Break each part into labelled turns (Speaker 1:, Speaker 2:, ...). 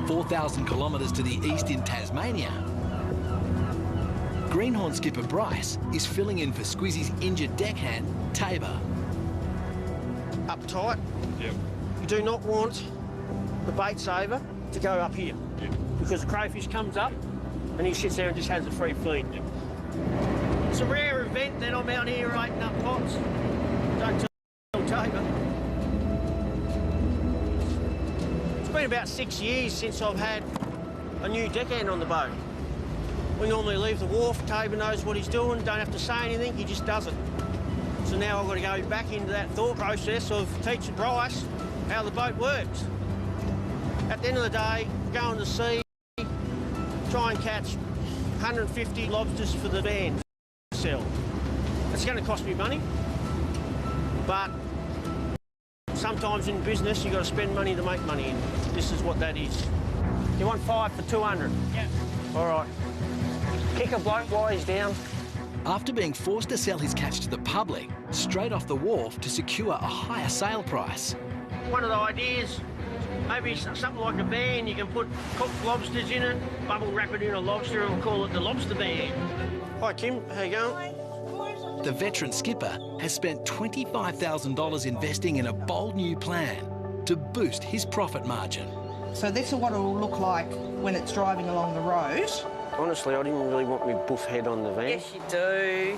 Speaker 1: 4,000 kilometres to the east in Tasmania, greenhorn skipper Bryce is filling in for Squizzy's injured deckhand, Tabor.
Speaker 2: Up tight.
Speaker 3: Yep.
Speaker 2: You do not want the bait saver to go up here.
Speaker 3: Yep.
Speaker 2: Because the crayfish comes up and he sits there and just has a free feed. Yep. It's a rare event that I'm out here rating up pots. Don't tell Tabor. It's been about 6 years since I've had a new deckhand on the boat. We normally leave the wharf, Tabor knows what he's doing, don't have to say anything, he just does it. So now I've got to go back into that thought process of teaching Bryce how the boat works. At the end of the day, go on the sea, try and catch 150 lobsters for the van to sell. It's going to cost me money, but sometimes in business you've got to spend money to make money, and this is what that is. You want 5 for 200? Yeah. All right. Kick a bloke while he's down.
Speaker 1: After being forced to sell his catch to the public, straight off the wharf to secure a higher sale price.
Speaker 2: One of the ideas, maybe something like a van, you can put cooked lobsters in it, bubble wrap it in a lobster and we'll call it the lobster van. Hi Kim, how you going?
Speaker 1: The veteran skipper has spent $25,000 investing in a bold new plan to boost his profit margin.
Speaker 4: So this is what it will look like when it's driving along the road.
Speaker 2: Honestly, I didn't really want my buff head on the van.
Speaker 4: Yes, you do.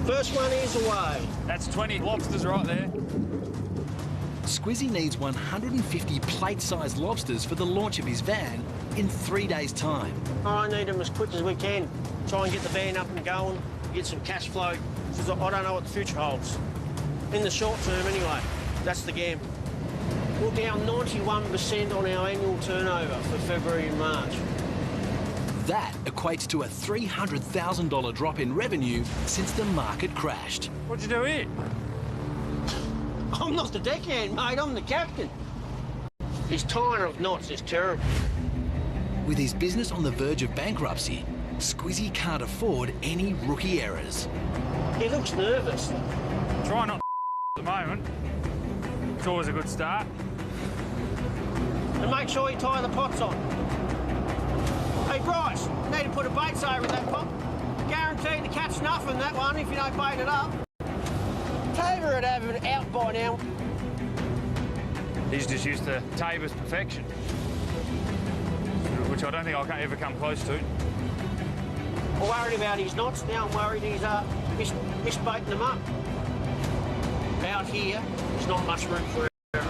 Speaker 2: First one is away.
Speaker 3: That's 20 lobsters right there.
Speaker 1: Squizzy needs 150 plate-sized lobsters for the launch of his van in 3 days' time.
Speaker 2: I need them as quick as we can. Try and get the van up and going, get some cash flow, because I don't know what the future holds. In the short term, anyway, that's the game. We're down 91% on our annual turnover for February and March.
Speaker 1: That equates to a $300,000 drop in revenue since the market crashed.
Speaker 3: What'd you do here?
Speaker 2: I'm not the deckhand, mate, I'm the captain. His tying of knots is terrible.
Speaker 1: With his business on the verge of bankruptcy, Squizzy can't afford any rookie errors.
Speaker 2: He looks nervous.
Speaker 3: Try not at the moment. It's always a good start.
Speaker 2: And make sure you tie the pots on. Hey, Bryce, you need to put a bait saver in that pot. Guaranteed to catch nothing, that one, if you don't bait it up. Tabor would have it out by now.
Speaker 3: He's just used to Tabor's perfection, which I don't think I'll ever come close to.
Speaker 2: I'm worried about his knots, now I'm worried he's misbaiting them up. Out here, there's not much room for error.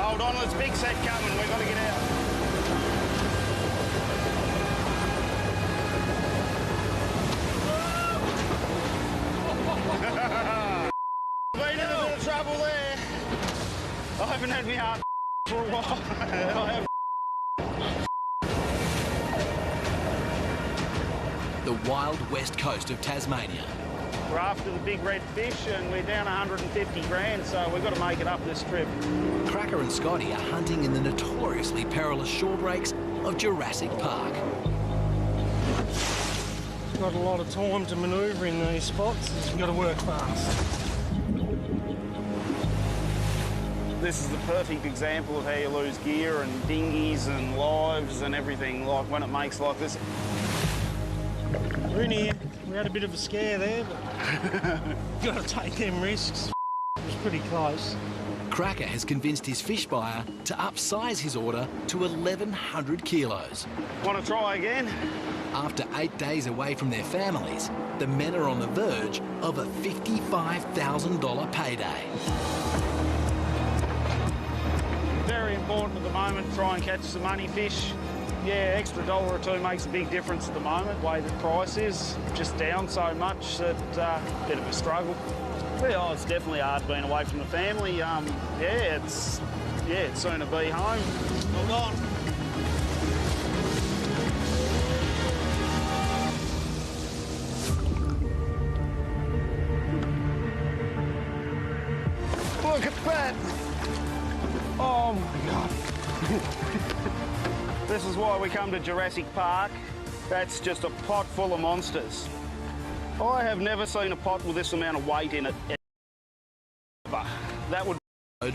Speaker 5: Hold on, there's a big set coming, we've got to get out. Been in a bit of trouble there. I haven't had my heart for a while. I have.
Speaker 1: The wild west coast of Tasmania.
Speaker 5: We're after the big red fish and we're down 150 grand, so we've got to make it up this trip.
Speaker 1: Crackerr and Scotty are hunting in the notoriously perilous shore breaks of Jurassic Park.
Speaker 2: Not a lot of time to manoeuvre in these spots, you've got to work fast.
Speaker 5: This is the perfect example of how you lose gear and dinghies and lives and everything, like when it makes like this.
Speaker 2: We're in here. We had a bit of a scare there, but you've got to take them risks. It was pretty close.
Speaker 1: Crackerr has convinced his fish buyer to upsize his order to 1,100 kilos.
Speaker 5: Want to try again?
Speaker 1: After 8 days away from their families, the men are on the verge of a $55,000 payday.
Speaker 5: Very important at the moment, try and catch some money fish. Yeah, extra $1 or $2 makes a big difference at the moment. The way the price is just down so much that bit of a struggle. Well, it's definitely hard being away from the family. It's soon to be home. Hold on. Look at that! Oh my God. This is why we come to Jurassic Park. That's just a pot full of monsters. I have never seen a pot with this amount of weight in it That would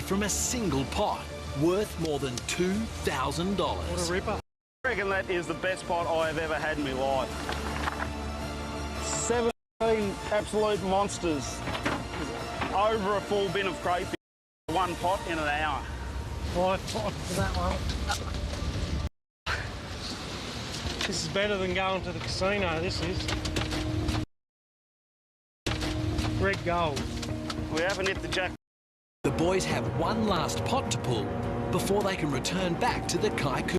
Speaker 1: from a single pot, worth more than $2,000.
Speaker 3: What a ripper.
Speaker 5: I reckon that is the best pot I have ever had in my life. 17 absolute monsters. Over a full bin of crayfish, one pot in an hour.
Speaker 3: 5 pots for that one. This is better than going to the casino, this is. Red gold.
Speaker 5: We haven't hit the jack.
Speaker 1: The boys have one last pot to pull before they can return back to the Kaiku.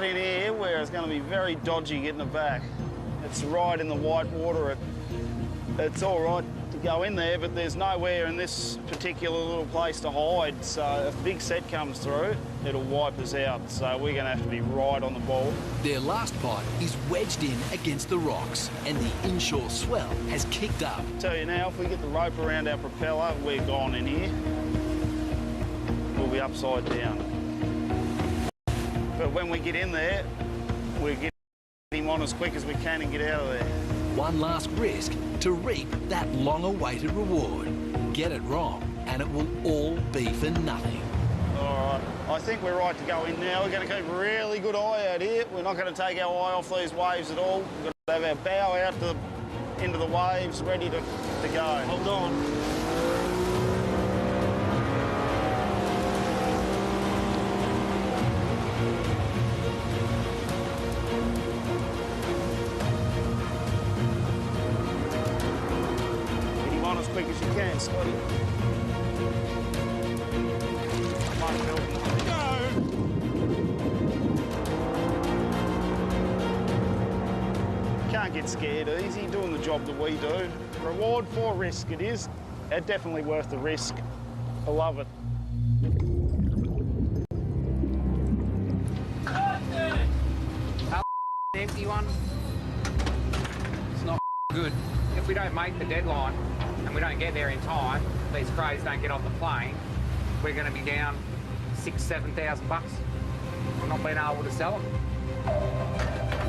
Speaker 5: In here where it's going to be very dodgy getting it back. It's right in the white water. It's all right to go in there, but there's nowhere in this particular little place to hide. So if a big set comes through, it'll wipe us out. So we're going to have to be right on the ball.
Speaker 1: Their last pot is wedged in against the rocks and the inshore swell has kicked up.
Speaker 5: Tell you now, if we get the rope around our propeller, we're gone in here. We'll be upside down. But when we get in there, we'll get him on as quick as we can and get out of there.
Speaker 1: One last risk to reap that long-awaited reward. Get it wrong, and it will all be for nothing.
Speaker 5: All right, I think we're right to go in now. We're going to keep a really good eye out here. We're not going to take our eye off these waves at all. We've got to have our bow out into the waves, ready to go.
Speaker 3: Hold on.
Speaker 5: As quick as you can, Scotty. Can't get scared easy, doing the job that we do. Reward for risk it is. It's definitely worth the risk. I love it.
Speaker 6: Empty one. It's not good. If we don't make the deadline, and we don't get there in time, these crays don't get off the plane, we're going to be down $6,000–7,000. We're not being able to sell them.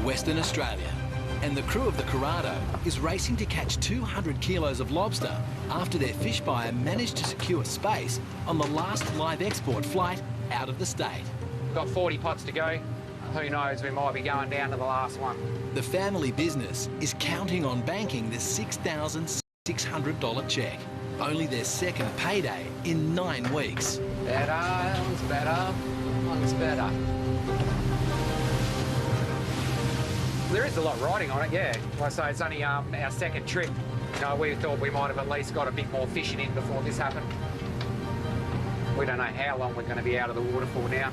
Speaker 1: Western Australia, and the crew of the Corrado is racing to catch 200 kilos of lobster after their fish buyer managed to secure space on the last live export flight out of the state.
Speaker 6: We've got 40 pots to go. Who knows, we might be going down to the last one.
Speaker 1: The family business is counting on banking the $6,600 check. Only their second payday in 9 weeks.
Speaker 6: Better, one's better, one's better. There is a lot riding on it, yeah. Like I say, it's only our second trip. You know, we thought we might have at least got a bit more fishing in before this happened. We don't know how long we're going to be out of the waterfall now.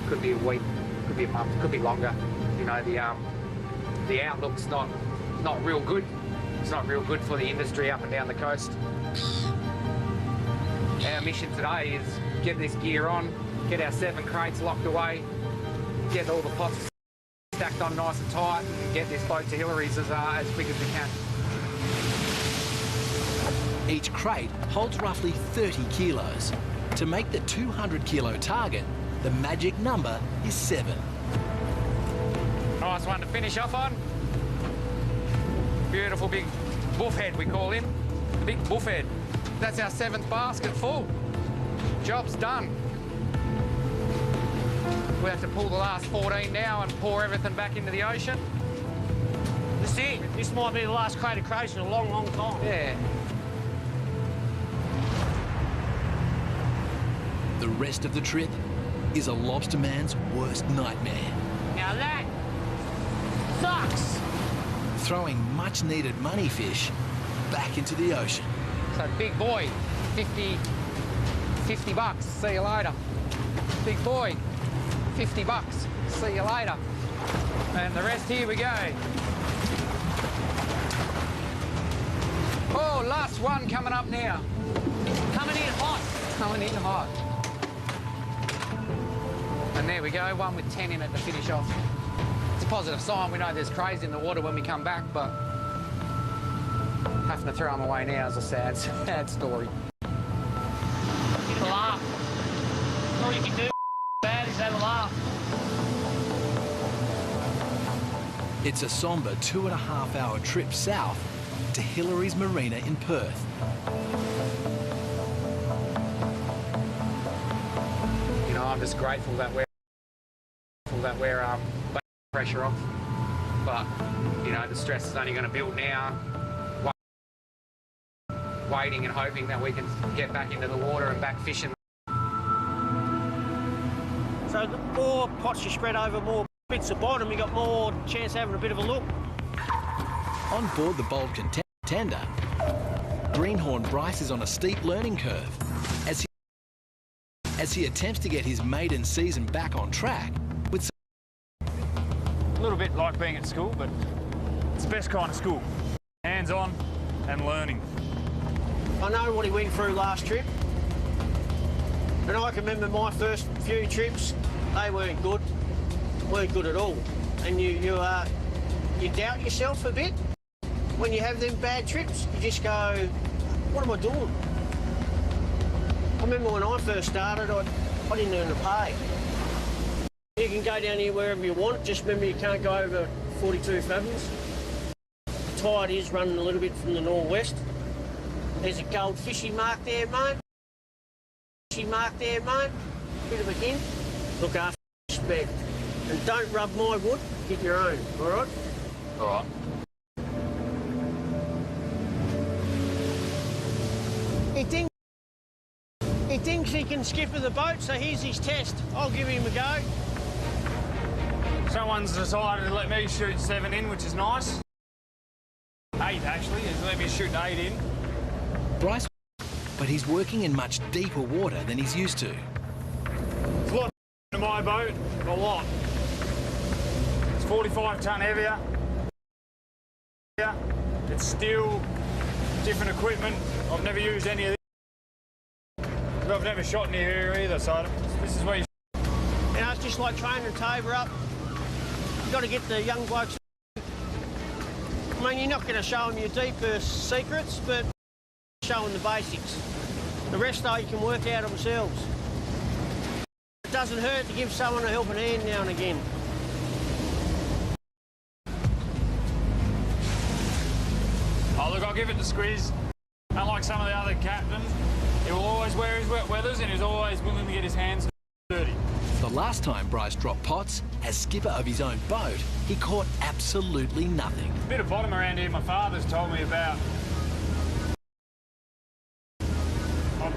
Speaker 6: Could be a week, could be a month, could be longer. You know, the outlook's not real good. It's not real good for the industry up and down the coast. Our mission today is get this gear on, get our 7 crates locked away, get all the pots stacked on nice and tight, and get this boat to Hillary's as quick as we can.
Speaker 1: Each crate holds roughly 30 kilos. To make the 200 kilo target, the magic number is 7.
Speaker 6: Nice one to finish off on. Beautiful big buffhead, we call him. The big buffhead. That's our 7th basket full. Job's done. We have to pull the last 14 now and pour everything back into the ocean.
Speaker 2: This is it. This might be the last crate of crates in a long, long time.
Speaker 6: Yeah.
Speaker 1: The rest of the trip is a lobsterman's worst nightmare.
Speaker 2: Now that sucks.
Speaker 1: Throwing much-needed money fish back into the ocean.
Speaker 6: So big boy, 50 bucks, see you later. Big boy, 50 bucks, see you later. And the rest, here we go. Oh, last one coming up now.
Speaker 2: Coming in hot.
Speaker 6: Coming in hot. And there we go, one with 10 in it to finish off. It's a positive sign. We know there's crays in the water when we come back, but having to throw them away now is a sad story.
Speaker 2: Get a laugh. All you can do bad is have a laugh.
Speaker 1: It's a somber 2.5-hour trip south to Hillary's Marina in Perth.
Speaker 6: You know, I'm just grateful that we're pressure off. But, you know, the stress is only going to build now. Waiting and hoping that we can get back into the water and back fishing.
Speaker 2: So the more pots you spread over more bits of bottom, you got more chance of having a bit of a look.
Speaker 1: On board the bold contender, greenhorn Bryce is on a steep learning curve as he attempts to get his maiden season back on track with
Speaker 3: A little bit like being at school, but it's the best kind of school. Hands-on and learning.
Speaker 2: I know what he went through last trip, and I can remember my first few trips, they weren't good at all. And you doubt yourself a bit when you have them bad trips. You just go, what am I doing? I remember when I first started, I didn't earn a pay. You can go down here wherever you want, just remember you can't go over 42 fathoms. The tide is running a little bit from the northwest. There's a gold fishy mark there, mate. Fishy mark there, mate. Bit of a hint. Look after respect. And don't rub my wood, get your own, all right?
Speaker 3: All right.
Speaker 2: He thinks he can skipper the boat, so here's his test. I'll give him a go.
Speaker 3: Someone's decided to let me shoot 7 in, which is nice. 8, actually. He's let me shoot 8 in.
Speaker 1: Bryce, but he's working in much deeper water than he's used to.
Speaker 3: There's a lot in my boat, a lot. It's 45 tonne heavier. It's still different equipment. I've never used any of this. I've never shot in here either, so this is where you...
Speaker 2: You know, it's just like training a tover up. You've got to get the young blokes... I mean, you're not going to show them your deeper secrets, but show them the basics. The rest, though, you can work out themselves. It doesn't hurt to give someone a helping hand now and again.
Speaker 3: Oh, look, I'll give it to Squeeze. Unlike some of the other captains, he will always wear his wet weathers and he's always willing to get his hands dirty.
Speaker 1: The last time Bryce dropped pots as skipper of his own boat, he caught absolutely nothing.
Speaker 3: A bit of bottom around here my father's told me about. I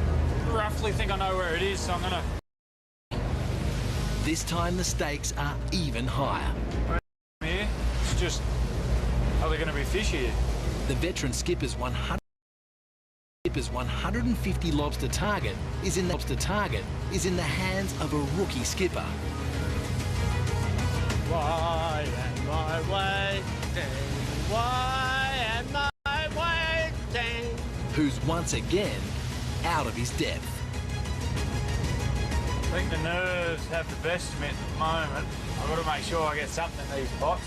Speaker 3: roughly think I know where it is, so I'm gonna...
Speaker 1: This time the stakes are even higher.
Speaker 3: Here, it's just, are there going to be fish here?
Speaker 1: The veteran skipper's 150 lobster target is in the hands of a rookie skipper.
Speaker 2: Why am I waiting? Why am I waiting?
Speaker 1: Who's once again out of his depth.
Speaker 3: I think the nerves have the best of me at the moment. I've got to make sure I get something in these pots.